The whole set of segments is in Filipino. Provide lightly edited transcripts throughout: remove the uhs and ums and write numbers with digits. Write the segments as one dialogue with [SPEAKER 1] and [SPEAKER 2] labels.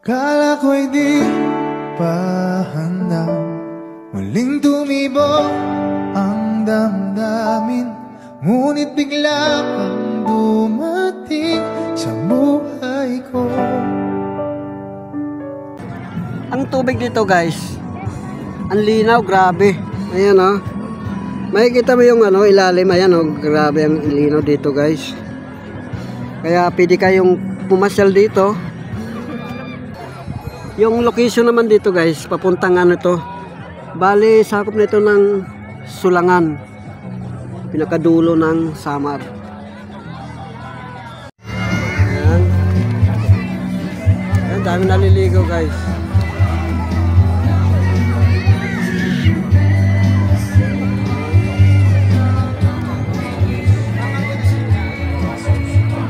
[SPEAKER 1] Kala ko'y di pa handa, muling tumibok ang damdamin, ngunit bigla kang dumating sa buhay ko.
[SPEAKER 2] Ang tubig dito guys, ang linaw, grabe. Ayan o, makikita mo yung ilalim, ayan o, grabe ang linaw dito guys. Kaya pwede kayong pumasyal dito. Yung location naman dito guys, papuntang to, bali sakop nito ng Sulangan, pinakadulo ng Samar. Ayan. Ayan, dami naliligo guys.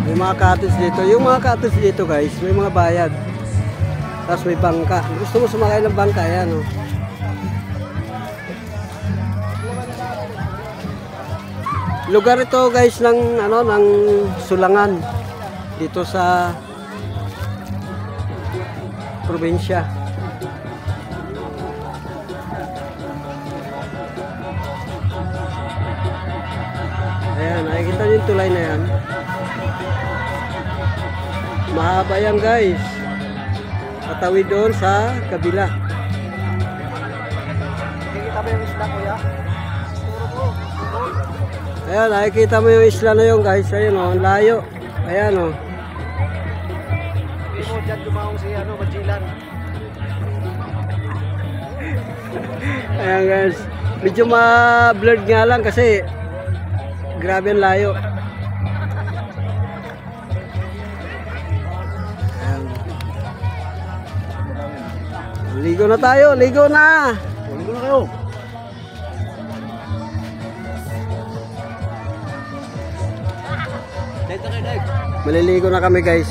[SPEAKER 2] May mga cottage dito. Yung mga cottage dito guys, may mga bayad. Tapos may bangka. Gusto mo sumakay ng bangka, ayan o. Lugar ito guys ng ng Sulangan dito sa probinsya. Ayan, nakikita niyo yung tulay na yan. Mahaba yan guys. Patawid doon sa kabila. Nakikita mo yung isla, kuya? Ayan, nakikita mo yung isla na yun guys. Ayan o, layo. Ayan o. Hindi mo dyan dumahong si Majilan. Ayan guys. Medyo ma-blurred nga lang kasi grabe ang layo. Ligo na tayo, ligo na. Ligo na kayo. Maliligo na kami guys.